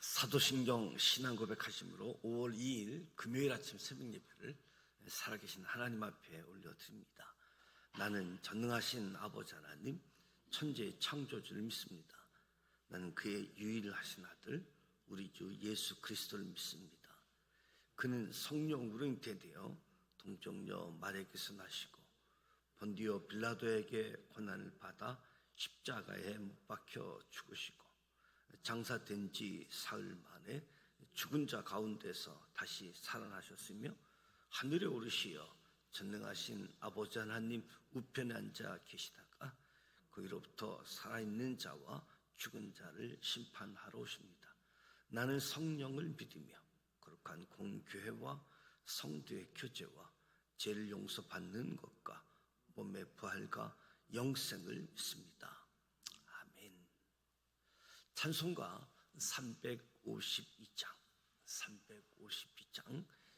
사도신경 신앙고백하심으로 5월 2일 금요일 아침 새벽 예배를 살아계신 하나님 앞에 올려드립니다. 나는 전능하신 아버지 하나님, 천지의 창조주를 믿습니다. 나는 그의 유일하신 아들 우리 주 예수 그리스도를 믿습니다. 그는 성령으로 잉태되어 동정녀 마리아에게서 나시고 본디오 빌라도에게 고난을 받아 십자가에 못 박혀 죽으시고 장사된 지 사흘 만에 죽은 자 가운데서 다시 살아나셨으며 하늘에 오르시어 전능하신 아버지 하나님 우편에 앉아 계시다가 거기로부터 살아있는 자와 죽은 자를 심판하러 오십니다. 나는 성령을 믿으며 거룩한 공교회와 성도의 교제와 죄를 용서받는 것과 몸의 부활과 영생을 믿습니다. 아멘. 찬송가 352장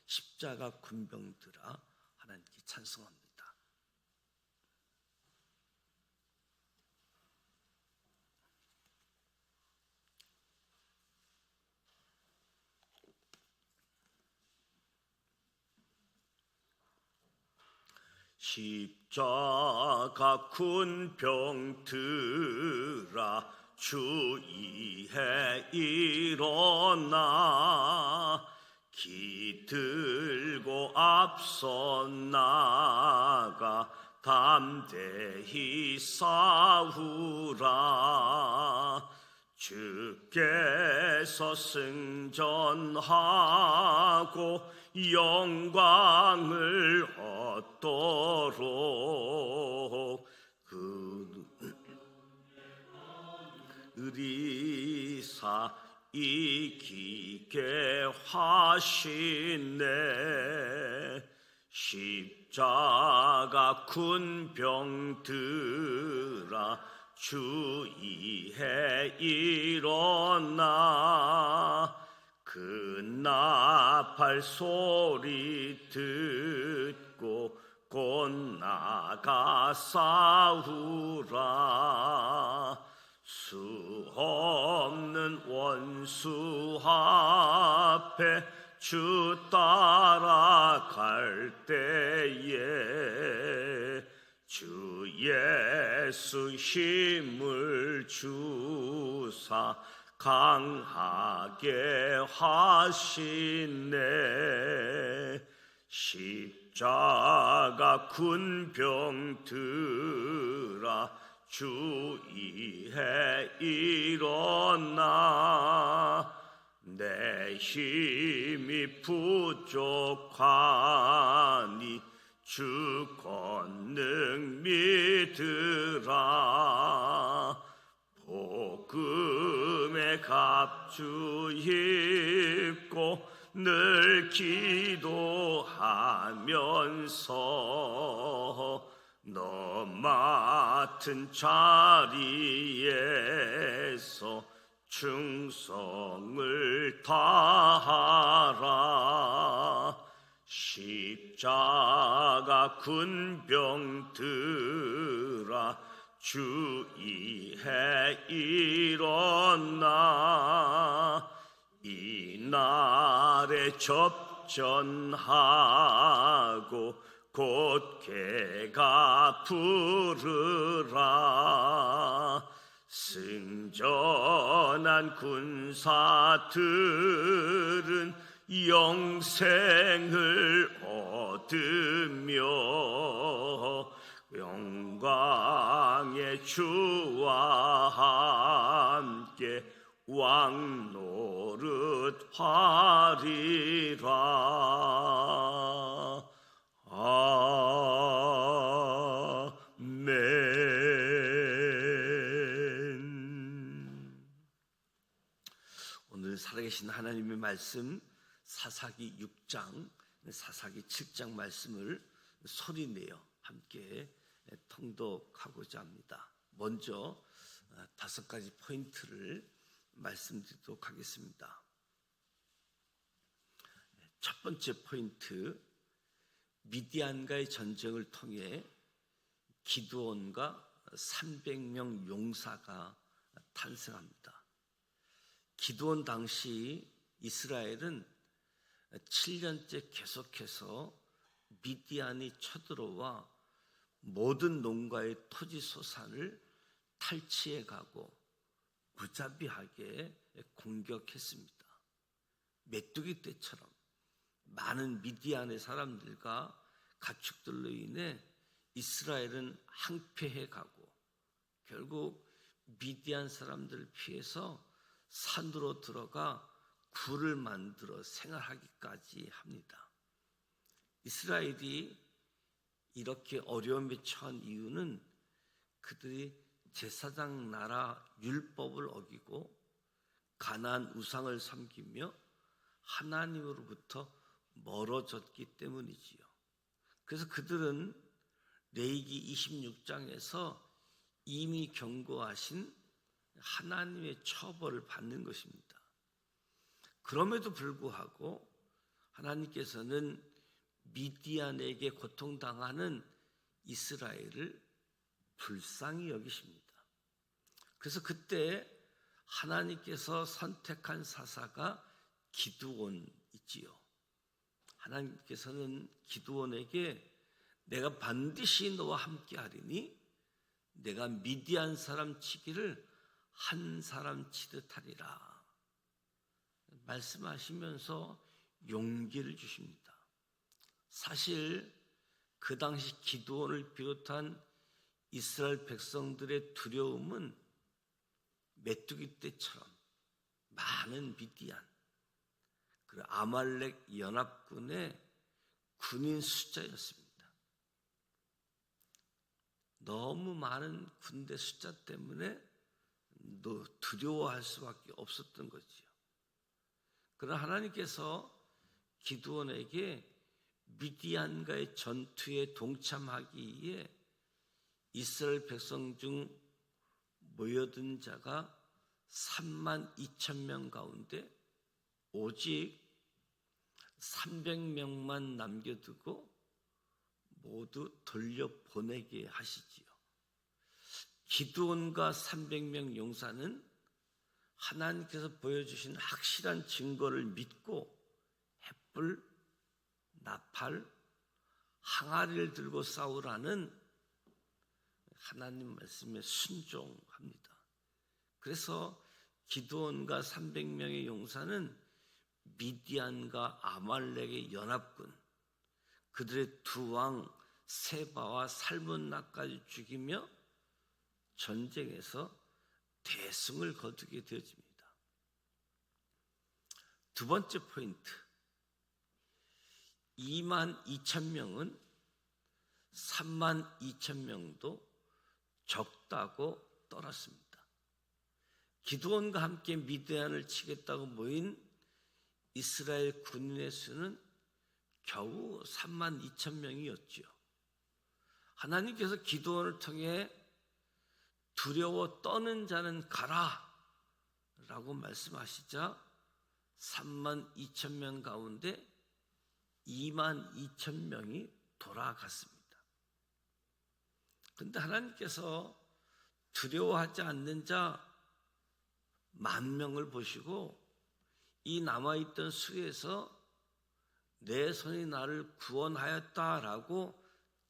십자가 군병들아 하나님께 찬송합니다. 십자가 군병들아 주의해 일어나 기들고 앞서 나가 담대히 싸우라. 주께서 승전하고 영광을 얻도록 그리사 이기게 하시네. 십자가 군병들아 주의해 일어나 그 나팔 소리 듣고 곧 나가 싸우라. 수 없는 원수 앞에 주 따라갈 때에 주 예수 힘을 주사 강하게 하시네. 십자가 군병들아 주의해 일어나. 내 힘이 부족하니 주 권능 믿으라. 복음의 갑주 입고 늘 기도하면서 너 맡은 자리에서 충성을 다하라. 십자가 군병들아 주의해 일어나. 이날에 접전하고 곧 개가 부르라. 승전한 군사들은 영생을 얻으며 영광의 주와 함께 왕 노릇 하리라. 아멘. 오늘 살아계신 하나님의 말씀 사사기 6장, 사사기 7장 말씀을 소리내어 함께 통독하고자 합니다. 먼저 5가지 포인트를 말씀드리도록 하겠습니다. 첫 번째 포인트, 미디안과의 전쟁을 통해 기드온과 300명 용사가 탄생합니다. 기드온 당시 이스라엘은 7년째 계속해서 미디안이 쳐들어와 모든 농가의 토지 소산을 탈취해 가고 무자비하게 공격했습니다. 메뚜기 떼처럼 많은 미디안의 사람들과 가축들로 인해 이스라엘은 항폐해 가고 결국 미디안 사람들을 피해서 산으로 들어가 굴을 만들어 생활하기까지 합니다. 이스라엘이 이렇게 어려움에 처한 이유는 그들이 제사장 나라 율법을 어기고 가나안 우상을 섬기며 하나님으로부터 멀어졌기 때문이지요. 그래서 그들은 레위기 26장에서 이미 경고하신 하나님의 처벌을 받는 것입니다. 그럼에도 불구하고 하나님께서는 미디안에게 고통당하는 이스라엘을 불쌍히 여기십니다. 그래서 그때 하나님께서 선택한 사사가 기드온이지요. 하나님께서는 기드온에게 내가 반드시 너와 함께 하리니 내가 미디안 사람 치기를 한 사람 치듯 하리라 말씀하시면서 용기를 주십니다. 사실 그 당시 기드온을 비롯한 이스라엘 백성들의 두려움은 메뚜기 떼처럼 많은 미디안 그리고 아말렉 연합군의 군인 숫자였습니다. 너무 많은 군대 숫자 때문에 두려워할 수밖에 없었던 거지요. 그러나 하나님께서 기드온에게 미디안과의 전투에 동참하기 위해 이스라엘 백성 중 모여든 자가 32,000명 가운데 오직 300명만 남겨두고 모두 돌려보내게 하시지요. 기드온과 300명 용사는 하나님께서 보여주신 확실한 증거를 믿고 횃불, 나팔, 항아리를 들고 싸우라는 하나님 말씀에 순종합니다. 그래서 기드온과 300명의 용사는 미디안과 아말렉의 연합군, 그들의 두 왕 세바와 살문나까지 죽이며 전쟁에서 대승을 거두게 되어집니다. 두 번째 포인트, 22,000명은 32,000명도 적다고 떨었습니다. 기드온과 함께 미디안을 치겠다고 모인 이스라엘 군인의 수는 겨우 32,000명이었지요. 하나님께서 기드온을 통해 두려워 떠는 자는 가라 라고 말씀하시자 32,000명 가운데 22,000명이 돌아갔습니다. 그런데 하나님께서 두려워하지 않는 자 10,000명을 보시고 이 남아있던 수에서 내 손이 나를 구원하였다라고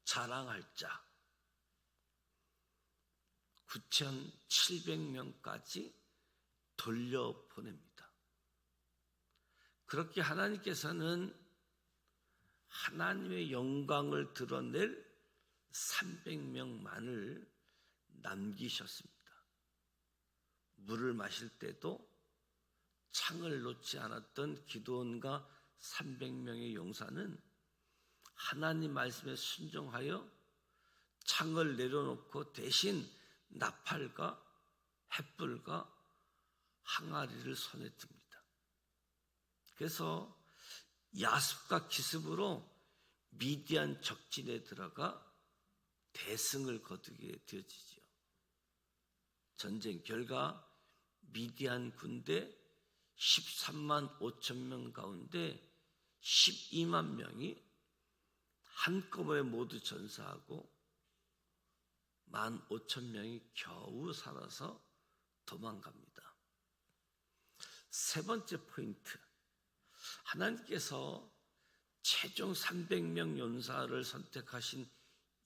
자랑할 자 9,700명까지 돌려보냅니다. 그렇게 하나님께서는 하나님의 영광을 드러낼 300명만을 남기셨습니다. 물을 마실 때도 창을 놓지 않았던 기드온과 300명의 용사는 하나님 말씀에 순종하여 창을 내려놓고 대신 나팔과 횃불과 항아리를 손에 듭니다. 그래서 야습과 기습으로 미디안 적진에 들어가 대승을 거두게 되어지죠. 전쟁 결과 미디안 군대 13만 5천 명 가운데 12만 명이 한꺼번에 모두 전사하고 15,000명이 겨우 살아서 도망갑니다. 세 번째 포인트, 하나님께서 최종 300명 용사를 선택하신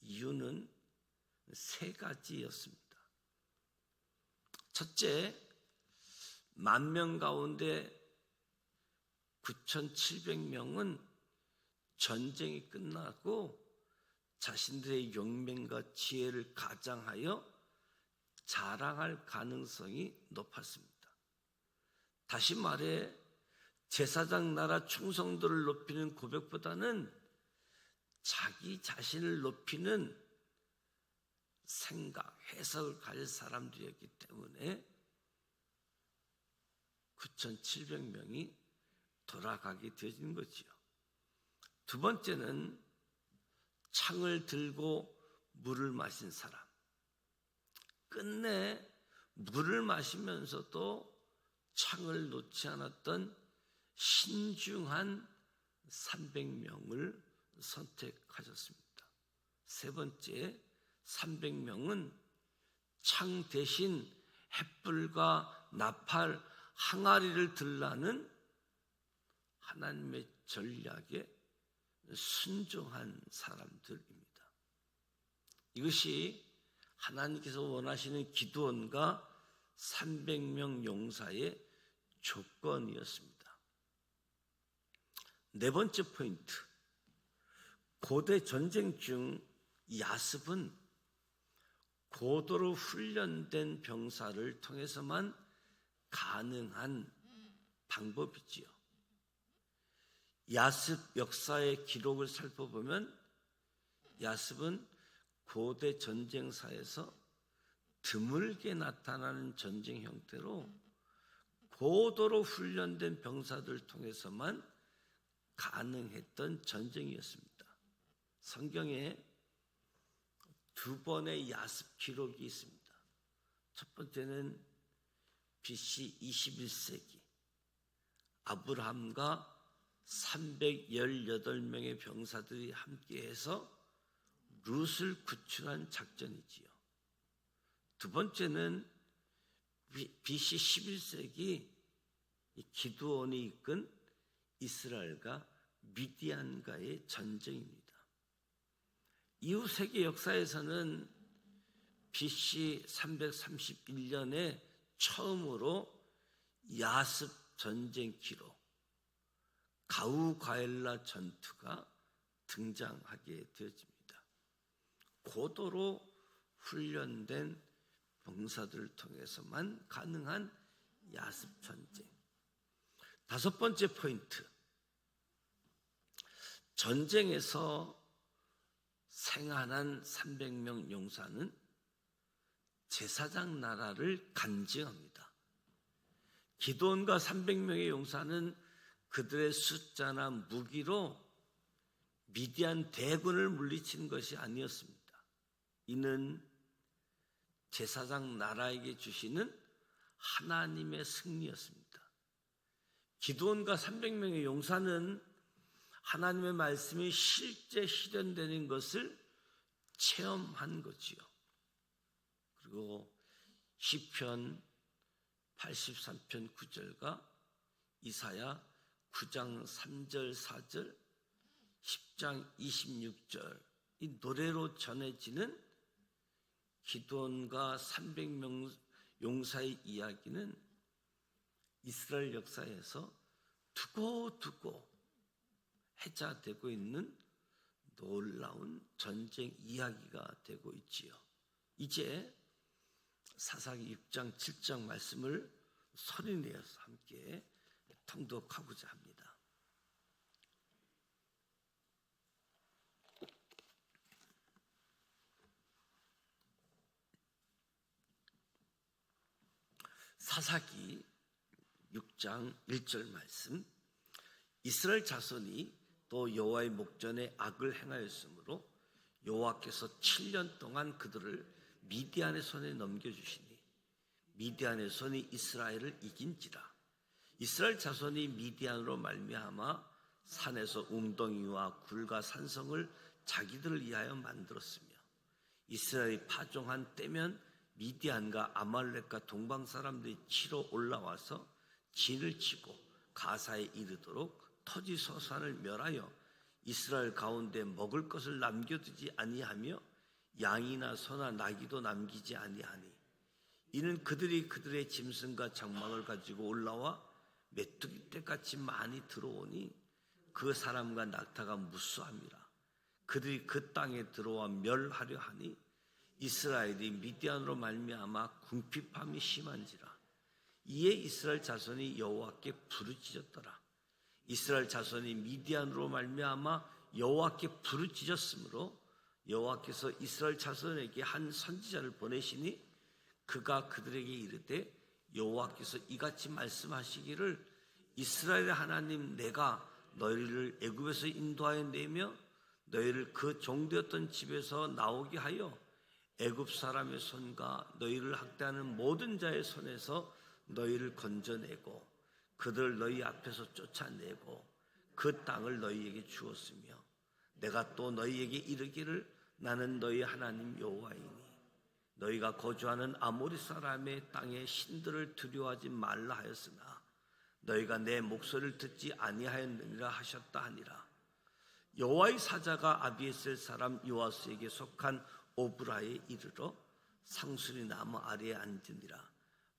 이유는 세 가지였습니다. 첫째, 10,000명 가운데 9,700명은 전쟁이 끝나고 자신들의 용맹과 지혜를 가장하여 자랑할 가능성이 높았습니다. 다시 말해 제사장 나라 충성도를 높이는 고백보다는 자기 자신을 높이는 생각, 해석을 가질 사람들이었기 때문에 9,700명이 돌아가게 되어진 거지요. 두 번째는 창을 들고 물을 마신 사람. 끝내 물을 마시면서도 창을 놓지 않았던 신중한 300명을 선택하셨습니다. 세 번째, 300명은 창 대신 횃불과 나팔, 항아리를 들라는 하나님의 전략에 순종한 사람들입니다. 이것이 하나님께서 원하시는 기드온과 300명 용사의 조건이었습니다. 네 번째 포인트, 고대 전쟁 중 야습은 고도로 훈련된 병사를 통해서만 가능한 방법이지요. 야습 역사의 기록을 살펴보면 야습은 고대 전쟁사에서 드물게 나타나는 전쟁 형태로 고도로 훈련된 병사들을 통해서만 가능했던 전쟁이었습니다. 성경에 두 번의 야습 기록이 있습니다. 첫 번째는 BC 21세기 아브라함과 318명의 병사들이 함께해서 룻을 구출한 작전이지요. 두 번째는 BC 11세기 기드온이 이끈 이스라엘과 미디안과의 전쟁입니다. 이후 세계 역사에서는 BC 331년에 처음으로 야습 전쟁 기록 가우가엘라 전투가 등장하게 되어집니다. 고도로 훈련된 병사들을 통해서만 가능한 야습 전쟁. 다섯 번째 포인트, 전쟁에서 생한한 300명 용사는 제사장 나라를 간증합니다. 기드온과 300명의 용사는 그들의 숫자나 무기로 미디안 대군을 물리친 것이 아니었습니다. 이는 제사장 나라에게 주시는 하나님의 승리였습니다. 기드온과 300명의 용사는 하나님의 말씀이 실제 실현되는 것을 체험한 거지요. 그리고 시편 83편 9절과 이사야 9장 3절 4절 10장 26절 이 노래로 전해지는 기드온과 300명 용사의 이야기는 이스라엘 역사에서 두고두고 해자되고 있는 놀라운 전쟁 이야기가 되고 있지요. 이제 사사기 6장 7장 말씀을 소리내어서 함께 통독하고자 합니다. 사사기 6장 1절 말씀, 이스라엘 자손이 또 여호와의 목전에 악을 행하였으므로 여호와께서 7년 동안 그들을 미디안의 손에 넘겨주시니 미디안의 손이 이스라엘을 이긴지라. 이스라엘 자손이 미디안으로 말미암아 산에서 웅덩이와 굴과 산성을 자기들을 위하여 만들었으며 이스라엘이 파종한 때면 미디안과 아말렉과 동방 사람들이 치러 올라와서 진을 치고 가사에 이르도록 토지 소산을 멸하여 이스라엘 가운데 먹을 것을 남겨두지 아니하며 양이나 소나 나귀도 남기지 아니하니 이는 그들이 그들의 짐승과 장막을 가지고 올라와 메뚜기 떼같이 많이 들어오니 그 사람과 낙타가 무수함이라. 그들이 그 땅에 들어와 멸하려 하니 이스라엘이 미디안으로 말미암아 궁핍함이 심한지라. 이에 이스라엘 자손이 여호와께 부르짖었더라. 이스라엘 자손이 미디안으로 말미암아 여호와께 부르짖었으므로 여호와께서 이스라엘 자손에게 한 선지자를 보내시니 그가 그들에게 이르되 여호와께서 이같이 말씀하시기를 이스라엘의 하나님 내가 너희를 애굽에서 인도하여 내며 너희를 그 종되었던 집에서 나오게 하여 애굽 사람의 손과 너희를 학대하는 모든 자의 손에서 너희를 건져내고 그들을 너희 앞에서 쫓아내고 그 땅을 너희에게 주었으며 내가 또 너희에게 이르기를 나는 너희 하나님 여호와이니 너희가 거주하는 아모리 사람의 땅의 신들을 두려워하지 말라 하였으나 너희가 내 목소리를 듣지 아니하였느니라 하셨다 하니라. 여호와의 사자가 아비에셀 사람 요아스에게 속한 오브라에 이르러 상수리 나무 아래에 앉으니라.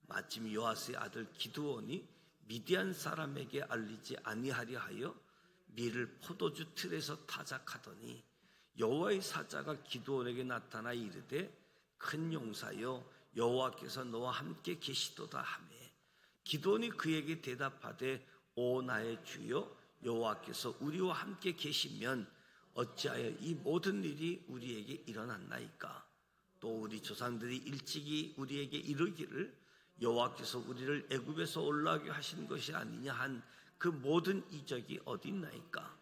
마침 요아스의 아들 기드온이 미디안 사람에게 알리지 아니하려 하여 밀을 포도주 틀에서 타작하더니 여호와의 사자가 기드온에게 나타나 이르되 큰 용사여 여호와께서 너와 함께 계시도다 하매 기드온이 그에게 대답하되 오 나의 주여 여호와께서 우리와 함께 계시면 어찌하여 이 모든 일이 우리에게 일어났나이까. 또 우리 조상들이 일찍이 우리에게 이르기를 여호와께서 우리를 애굽에서 올라오게 하신 것이 아니냐 한 그 모든 이적이 어디 있나이까.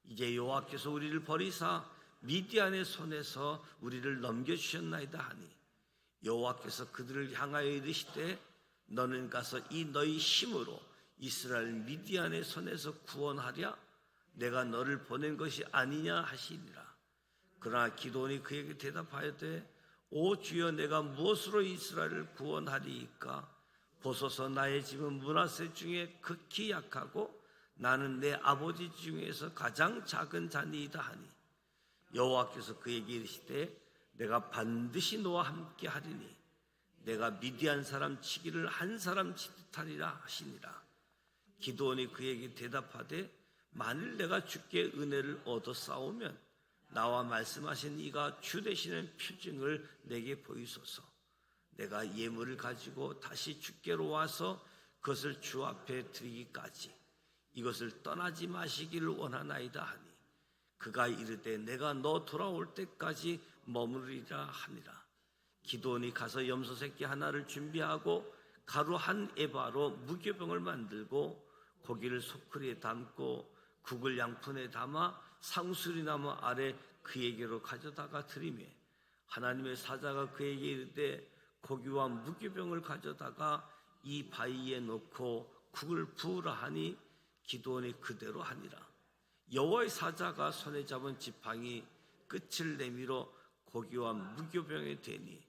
이제 여호와께서 우리를 버리사 미디안의 손에서 우리를 넘겨주셨나이다 하니 여호와께서 그들을 향하여 이르시되 너는 가서 이 너희 힘으로 이스라엘 미디안의 손에서 구원하랴. 내가 너를 보낸 것이 아니냐 하시니라. 그러나 기드온이 그에게 대답하였되 오 주여 내가 무엇으로 이스라엘을 구원하리이까. 보소서 나의 집은 므낫세 중에 극히 약하고 나는 내 아버지 중에서 가장 작은 자니이다 하니 여호와께서 그에게 이르시되 내가 반드시 너와 함께 하리니 내가 미디안 사람 치기를 한 사람 치듯 하리라 하시니라. 기드온이 그에게 대답하되 만일 내가 주께 은혜를 얻어 싸우면 나와 말씀하신 이가 주 되시는 표징을 내게 보이소서. 내가 예물을 가지고 다시 주께로 와서 그것을 주 앞에 드리기까지 이것을 떠나지 마시기를 원하나이다 하니 그가 이르되 내가 너 돌아올 때까지 머무르리라 하니라. 기드온이 가서 염소 새끼 하나를 준비하고 가루 한 에바로 무교병을 만들고 고기를 소쿠리에 담고 국을 양푼에 담아 상수리나무 아래 그에게로 가져다가 드리매 하나님의 사자가 그에게 이르되 고기와 무교병을 가져다가 이 바위에 놓고 국을 부으라 하니 기드온이 그대로 하니라. 여호와의 사자가 손에 잡은 지팡이 끝을 내밀어 고기와 무교병에 대니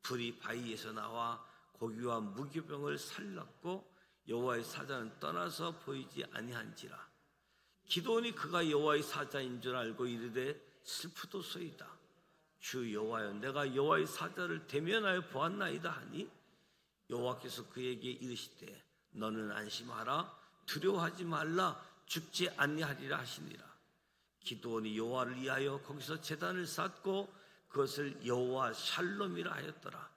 불이 바위에서 나와 고기와 무교병을 살랐고 여호와의 사자는 떠나서 보이지 아니한지라. 기드온이 그가 여호와의 사자인 줄 알고 이르되 슬프도소이다. 주 여호와여 내가 여호와의 사자를 대면하여 보았나이다 하니 여호와께서 그에게 이르시되 너는 안심하라 두려워하지 말라 죽지 아니하리라 하시니라. 기드온이 여호와를 위하여 거기서 제단을 쌓고 그것을 여호와 샬롬이라 하였더라.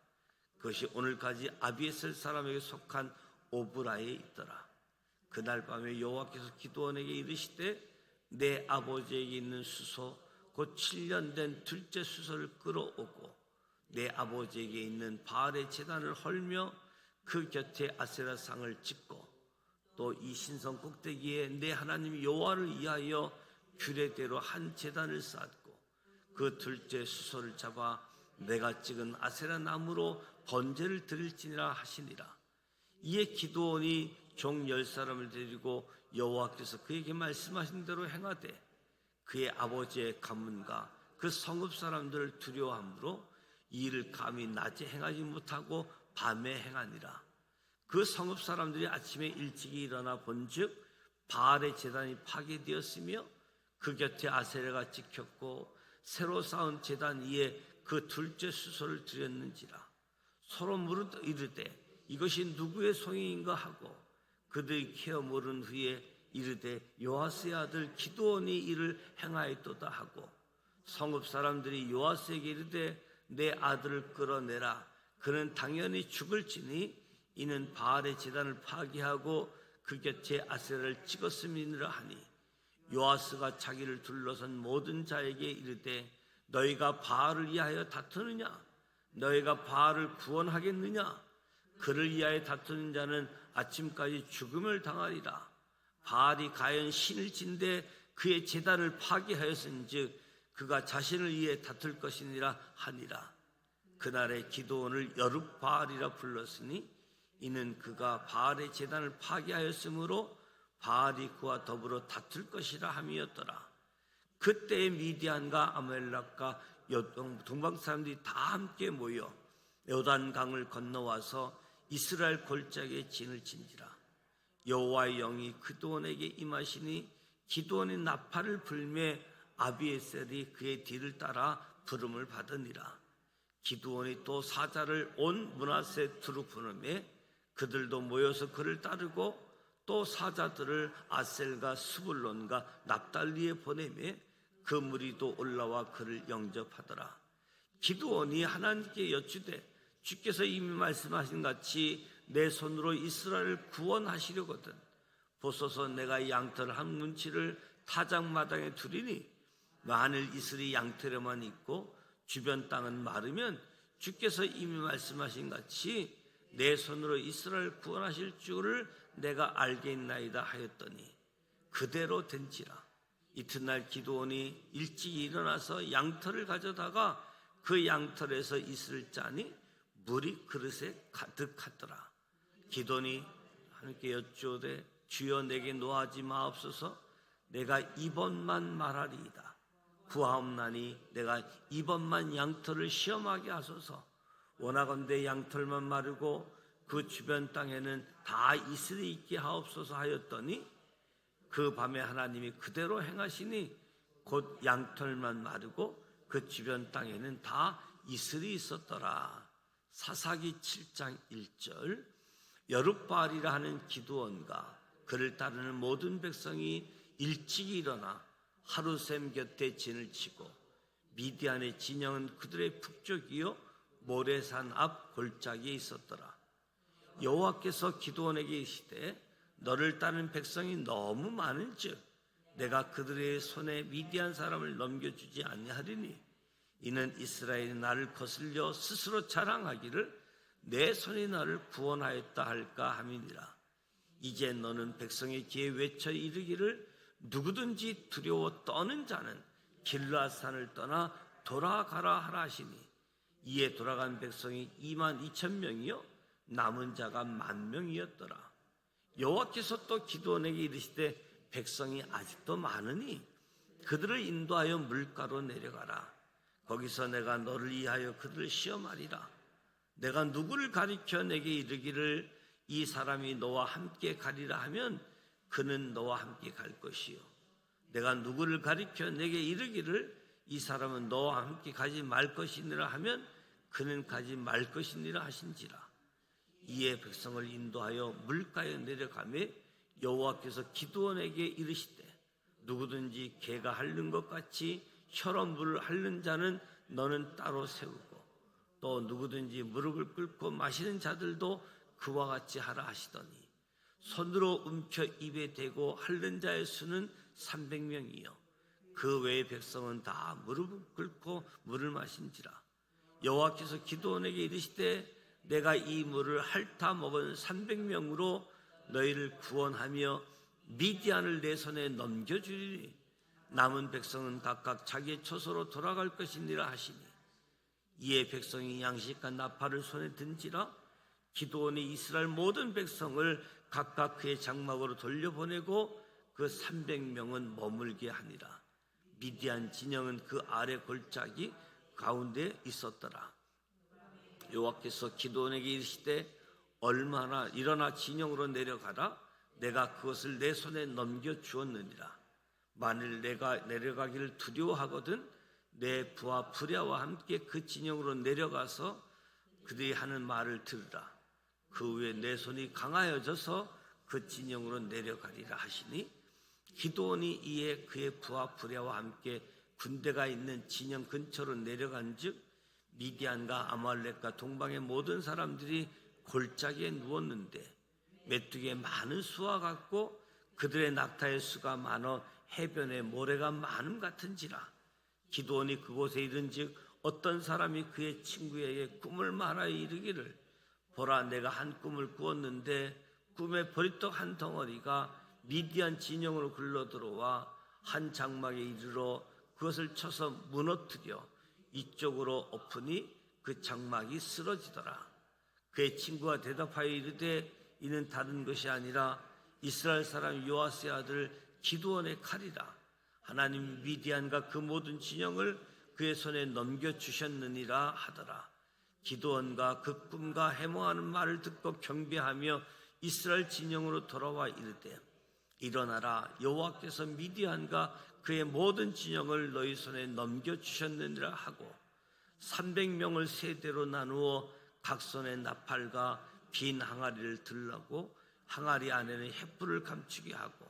그것이 오늘까지 아비에셀 사람에게 속한 오브라에 있더라. 그날 밤에 여호와께서 기드온에게 이르시되 내 아버지에게 있는 수소 곧 7년 된 둘째 수소를 끌어오고 내 아버지에게 있는 바알의 제단을 헐며 그 곁에 아세라 상을 짓고 또 이 신성 꼭대기에 내 하나님 여호와를 위하여 규례대로 한 제단을 쌓고 그 둘째 수소를 잡아 내가 찍은 아세라 나무로 번제를 드릴지니라 하시니라. 이에 기드온이 종 10사람을 데리고 여호와께서 그에게 말씀하신 대로 행하되 그의 아버지의 가문과 그 성읍 사람들을 두려워함으로 이 일을 감히 낮에 행하지 못하고 밤에 행하니라. 그 성읍 사람들이 아침에 일찍이 일어나 본즉 바알의 제단이 파괴되었으며 그 곁에 아세라가 찍혔고 새로 쌓은 제단 위에 그 둘째 수소를 드렸는지라. 서로 물어 이르되 이것이 누구의 소행인가 하고 그들이 캐어 물은 후에 이르되 요아스의 아들 기드온이 이를 행하였도다 하고 성읍 사람들이 요아스에게 이르되 내 아들을 끌어내라. 그는 당연히 죽을지니 이는 바알의 제단을 파괴하고 그 곁에 아세라를 찍었음이니라 하니 요아스가 자기를 둘러선 모든 자에게 이르되 너희가 바알을 위하여 다투느냐? 너희가 바알을 구원하겠느냐? 그를 위하여 다투는 자는 아침까지 죽음을 당하리라. 바알이 가연 신을 진대 그의 제단을 파괴하였은즉 그가 자신을 위해 다툴 것이니라 하니라. 그날에 기드온을 여룹바알이라 불렀으니 이는 그가 바알의 제단을 파괴하였으므로 바알이 그와 더불어 다툴 것이라 함이었더라. 그때에 미디안과 아말렉과 동방 사람들이 다 함께 모여 요단강을 건너와서 이스라엘 골짜기에 진을 친지라. 여호와의 영이 기드온에게 임하시니 기드온이 나팔을 불매 아비에셀이 그의 뒤를 따라 부름을 받으니라. 기드온이 또 사자를 온 므낫세 두루 보내매 그들도 모여서 그를 따르고 또 사자들을 아셀과 스불론과 납달리에 보내매 그 무리도 올라와 그를 영접하더라. 기드온이 하나님께 여쭈되 주께서 이미 말씀하신 같이 내 손으로 이스라엘을 구원하시려거든 보소서 내가 양털 한 문치를 타작마당에 두리니 만일 이슬이 양털에만 있고 주변 땅은 마르면 주께서 이미 말씀하신 같이 내 손으로 이스라엘을 구원하실 줄을 내가 알겠나이다 하였더니 그대로 된지라. 이튿날 기드온이 일찍 일어나서 양털을 가져다가 그 양털에서 이슬을 짜니 물이 그릇에 가득하더라. 기드온이 하나님께 여쭈되 주여 내게 노하지 마옵소서. 내가 이번만 말하리이다. 구하옵나니 내가 이번만 양털을 시험하게 하소서. 원하건대 양털만 마르고 그 주변 땅에는 다 이슬이 있게 하옵소서 하였더니 그 밤에 하나님이 그대로 행하시니 곧 양털만 마르고 그 주변 땅에는 다 이슬이 있었더라. 사사기 7장 1절. 여룹바알이라 하는 기드온과 그를 따르는 모든 백성이 일찍 일어나 하루샘 곁에 진을 치고 미디안의 진영은 그들의 북쪽이요 모레산 앞 골짜기에 있었더라. 여호와께서 기드온에게 이르시되 너를 따르는 백성이 너무 많은즉 내가 그들의 손에 미디안 사람을 넘겨주지 아니하리니 이는 이스라엘이 나를 거슬려 스스로 자랑하기를 내 손이 나를 구원하였다 할까 함이니라. 이제 너는 백성의 귀에 외쳐 이르기를 누구든지 두려워 떠는 자는 길르앗산을 떠나 돌아가라 하라 하시니 이에 돌아간 백성이 22,000명이요 남은 자가 10,000명이었더라. 여호와께서 또 기드온에게 이르시되 백성이 아직도 많으니 그들을 인도하여 물가로 내려가라. 거기서 내가 너를 위하여 그들을 시험하리라. 내가 누구를 가리켜 내게 이르기를 이 사람이 너와 함께 가리라 하면 그는 너와 함께 갈 것이요 내가 누구를 가리켜 내게 이르기를 이 사람은 너와 함께 가지 말 것이니라 하면 그는 가지 말 것이니라 하신지라. 이에 백성을 인도하여 물가에 내려가매 여호와께서 기드온에게 이르시되 누구든지 개가 핥는 것 같이 혀로 물을 핥는 자는 너는 따로 세우고 또 누구든지 무릎을 꿇고 마시는 자들도 그와 같이 하라 하시더니 손으로 움켜 입에 대고 핥는 자의 수는 300명이요 그 외의 백성은 다 무릎을 꿇고 물을 마신지라. 여호와께서 기드온에게 이르시되 내가 이 물을 핥아 먹은 300명으로 너희를 구원하며 미디안을 내 손에 넘겨주리니 남은 백성은 각각 자기의 처소로 돌아갈 것이니라 하시니 이에 백성이 양식과 나팔을 손에 든지라. 기드온이 이스라엘 모든 백성을 각각 그의 장막으로 돌려보내고 그 300명은 머물게 하니라. 미디안 진영은 그 아래 골짜기 가운데 있었더라. 여호와께서 기드온에게 이르시되 얼마나 일어나 진영으로 내려가라. 내가 그것을 내 손에 넘겨 주었느니라. 만일 내가 내려가기를 두려워하거든 내 부하 부랴와 함께 그 진영으로 내려가서 그들이 하는 말을 들으라. 그 후에 내 손이 강하여져서 그 진영으로 내려가리라 하시니 기드온이 이에 그의 부하 부랴와 함께 군대가 있는 진영 근처로 내려간즉 미디안과 아말렉과 동방의 모든 사람들이 골짜기에 누웠는데 메뚜기의 많은 수와 같고 그들의 낙타의 수가 많어 해변에 모래가 많음 같은지라. 기드온이 그곳에 이른즉 어떤 사람이 그의 친구에게 꿈을 말하여 이르기를 보라 내가 한 꿈을 꾸었는데 꿈에 보리떡 한 덩어리가 미디안 진영으로 굴러들어와 한 장막에 이르러 그것을 쳐서 무너뜨려 이쪽으로 엎으니 그 장막이 쓰러지더라. 그의 친구가 대답하여 이르되 이는 다른 것이 아니라 이스라엘 사람 요아스의 아들 기드온의 칼이라. 하나님 미디안과 그 모든 진영을 그의 손에 넘겨주셨느니라 하더라. 기드온과 그 꿈과 해몽하는 말을 듣고 경배하며 이스라엘 진영으로 돌아와 이르되 일어나라 여호와께서 미디안과 그의 모든 진영을 너희 손에 넘겨주셨느니라 하고 300명을 세대로 나누어 각 손에 나팔과 빈 항아리를 들라고 항아리 안에는 횃불을 감추게 하고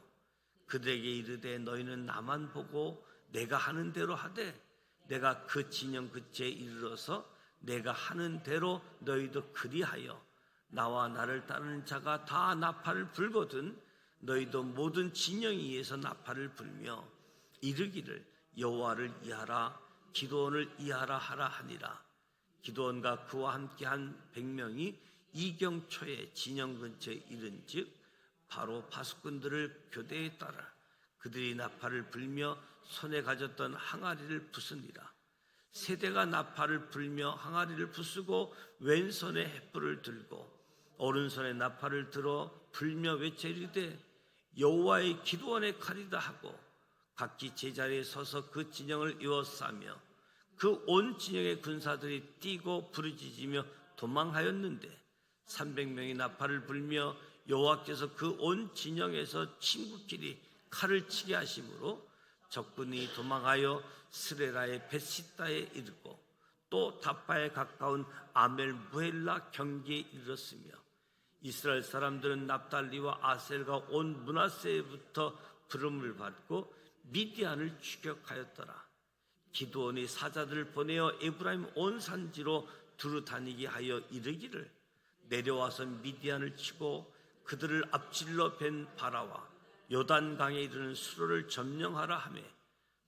그들에게 이르되 너희는 나만 보고 내가 하는 대로 하되 내가 그 진영 끝에 이르러서 내가 하는 대로 너희도 그리하여 나와 나를 따르는 자가 다 나팔을 불거든 너희도 모든 진영 위에서 나팔을 불며 이르기를 여호와를 이하라 기드온을 이하라 하라 하니라. 기드온과 그와 함께한 100명이 이경초에 진영 근처에 이른즉 바로 파수꾼들을 교대에 따라 그들이 나팔을 불며 손에 가졌던 항아리를 부수니라. 세대가 나팔을 불며 항아리를 부수고 왼손에 횃불을 들고 오른손에 나팔을 들어 불며 외쳐 이르되 여호와의 기드온의 칼이다 하고 각기 제자리에 서서 그 진영을 에워싸며 그 온 진영의 군사들이 뛰고 부르짖으며 도망하였는데 300명이 나팔을 불며 여호와께서 그 온 진영에서 친구끼리 칼을 치게 하심으로 적군이 도망하여 스레라의 벳시다에 이르고 또 다바에 가까운 아멜 무헬라 경기에 이르렀으며 이스라엘 사람들은 납달리와 아셀과 온 므낫세부터 부름을 받고 미디안을 추격하였더라. 기드온이 사자들을 보내어 에브라임 온 산지로 두루 다니게 하여 이르기를 내려와서 미디안을 치고 그들을 앞질러 벤 바라와 요단강에 이르는 수로를 점령하라 하며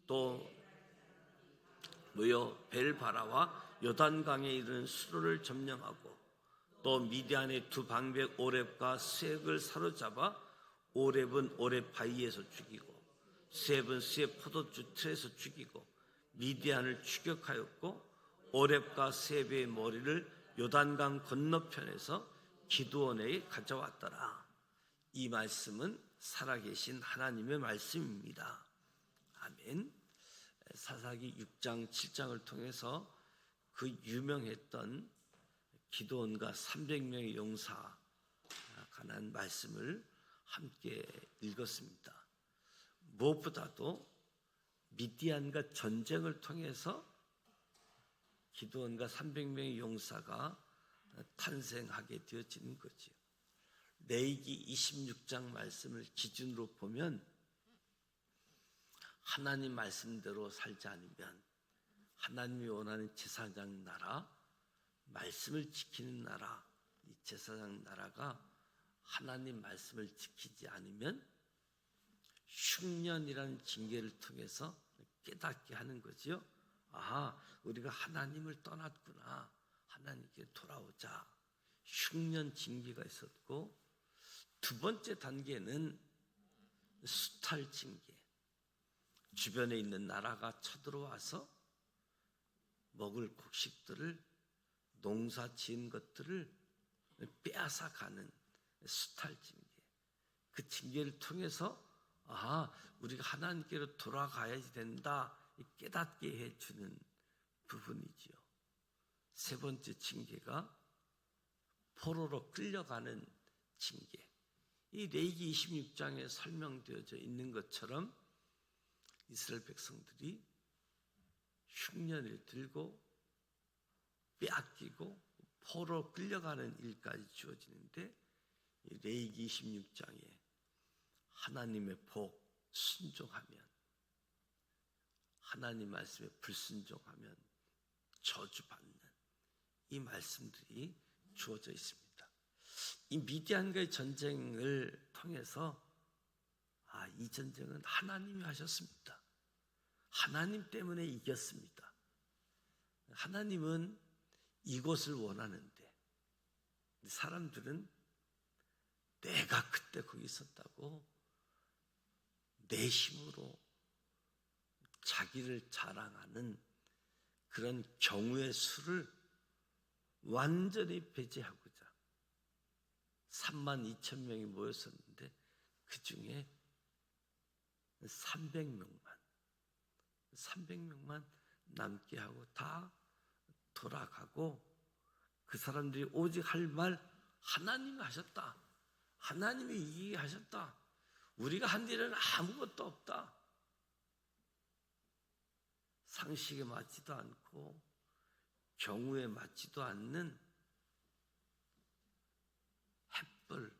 또 모여 벨바라와 요단강에 이르는 수로를 점령하고 또 미디안의 두 방백 오렙과 스엡을 사로잡아 오렙은 오렙 바위에서 죽이고 스엡은 스엡 포도주 틀에서 죽이고 미디안을 추격하였고 오렙과 스엡의 머리를 요단강 건너편에서 기드온에게 가져왔더라. 이 말씀은 살아계신 하나님의 말씀입니다. 아멘. 사사기 6장 7장을 통해서 그 유명했던 기드온과 300명의 용사가 관한 말씀을 함께 읽었습니다. 무엇보다도 미디안과 전쟁을 통해서 기드온과 300명의 용사가 탄생하게 되어지는 거지요. 레위기 26장 말씀을 기준으로 보면 하나님 말씀대로 살지 않으면 하나님이 원하는 제사장 나라, 말씀을 지키는 나라, 이 제사장 나라가 하나님 말씀을 지키지 않으면 흉년이라는 징계를 통해서 깨닫게 하는 거지요. 아하, 우리가 하나님을 떠났구나. 하나님께 돌아오자. 흉년 징계가 있었고 두 번째 단계는 수탈 징계. 주변에 있는 나라가 쳐들어와서 먹을 곡식들을 농사 지은 것들을 빼앗아 가는 수탈 징계. 그 징계를 통해서 우리가 하나님께로 돌아가야지 된다 깨닫게 해주는 부분이지요. 세 번째 징계가 포로로 끌려가는 징계. 이 레위기 26장에 설명되어져 있는 것처럼 이스라엘 백성들이 흉년을 들고 빼앗기고 포로 끌려가는 일까지 주어지는데, 이 레위기 26장에 하나님의 복 순종하면, 하나님 말씀에 불순종하면 저주받는 이 말씀들이 주어져 있습니다. 이 미디안과의 전쟁을 통해서 이 전쟁은 하나님이 하셨습니다. 하나님 때문에 이겼습니다. 하나님은 이곳을 원하는데 사람들은 내가 그때 거기 있었다고 내 힘으로 자기를 자랑하는 그런 경우의 수를 완전히 배제하고자 32,000명이 모였었는데 그 중에 300명만 남게 하고 다 돌아가고, 그 사람들이 오직 할 말, 하나님이 하셨다. 하나님이 이기게 하셨다. 우리가 한 일은 아무것도 없다. 상식에 맞지도 않고 경우에 맞지도 않는 횃불,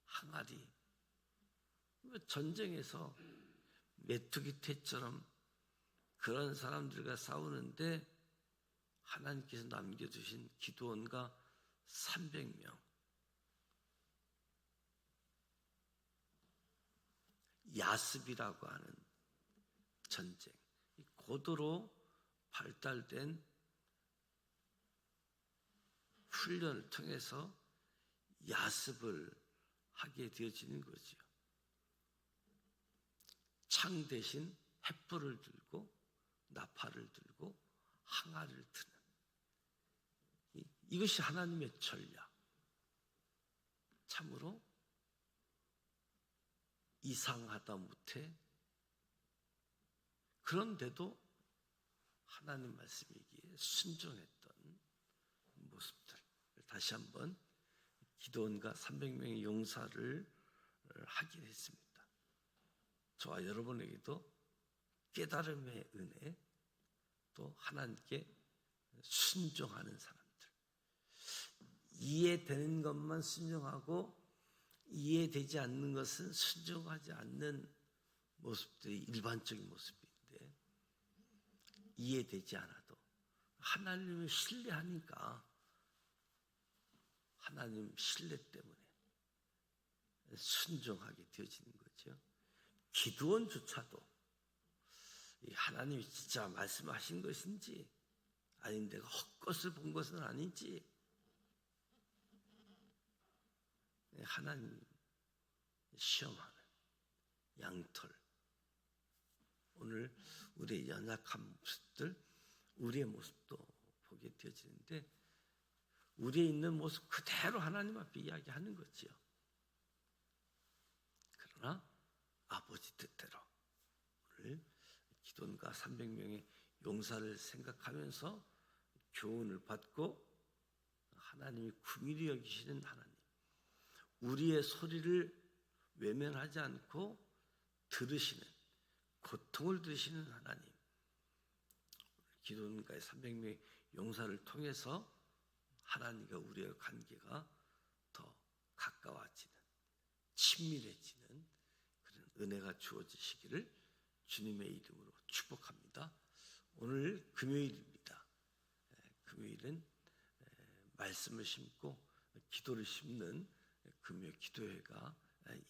항아리. 전쟁에서 메뚜기 떼처럼 그런 사람들과 싸우는데 하나님께서 남겨두신 기드온과 300명, 야습이라고 하는 전쟁, 고도로 발달된 훈련을 통해서 야습을 하게 되어지는 거죠. 창 대신 횃불을 들고 나팔을 들고 항아리를 트는, 이것이 하나님의 전략. 참으로 이상하다 못해. 그런데도 하나님 말씀이기에 순종했던 모습들, 다시 한번 기드온과 300명의 용사를 하긴 했습니다. 저와 여러분에게도 깨달음의 은혜, 또 하나님께 순종하는 사람들, 이해되는 것만 순종하고 이해되지 않는 것은 순종하지 않는 모습들이 일반적인 모습인데, 이해되지 않아도 하나님을 신뢰하니까 하나님 신뢰 때문에 순종하게 되어지는 거죠. 기드온조차도 하나님이 진짜 말씀하신 것인지 아닌 내가 헛것을 본 것은 아닌지 하나님 시험하는 양털. 오늘 우리의 연약한 모습들, 우리의 모습도 보게 되어지는데 우리의 있는 모습 그대로 하나님 앞에 이야기하는 거지요. 그러나 아버지 뜻대로 오늘 기드온과 300명의 용사를 생각하면서 교훈을 받고 하나님이 긍휼히 여기시는 하나님, 우리의 소리를 외면하지 않고 들으시는, 고통을 들으시는 하나님, 기드온과 300명의 용사를 통해서 하나님과 우리의 관계가 더 가까워지는, 친밀해지는 그런 은혜가 주어지시기를 주님의 이름으로 축복합니다. 오늘 금요일입니다. 금요일은 말씀을 심고 기도를 심는 금요 기도회가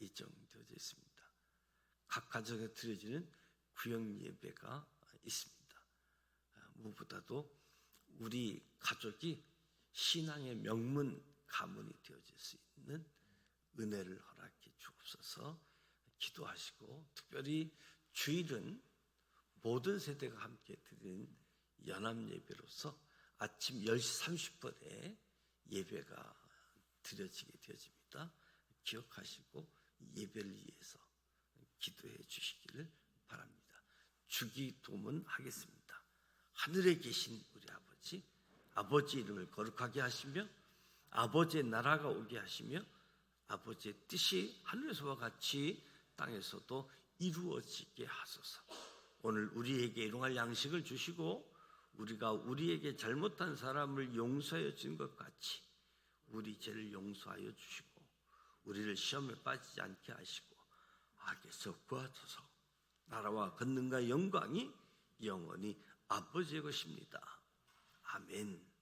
예정되어져 있습니다. 각 가정에 드려지는 구역 예배가 있습니다. 무엇보다도 우리 가족이 신앙의 명문 가문이 되어질 수 있는 은혜를 허락해 주옵소서. 기도하시고, 특별히 주일은 모든 세대가 함께 드리는 연합 예배로서 아침 10시 30분에 예배가 드려지게 되어집니다. 기억하시고 예배를 위해서 기도해 주시기를 바랍니다. 주기도문 하겠습니다. 하늘에 계신 우리 아버지, 아버지 이름을 거룩하게 하시며 아버지의 나라가 오게 하시며 아버지의 뜻이 하늘에서와 같이 땅에서도 이루어지게 하소서. 오늘 우리에게 일용할 양식을 주시고 우리가 우리에게 잘못한 사람을 용서해 준 것 같이 우리 죄를 용서하여 주시고 우리를 시험에 빠지지 않게 하시고 악에서 구하소서. 나라와 권능과 영광이 영원히 아버지의 것입니다. 아멘.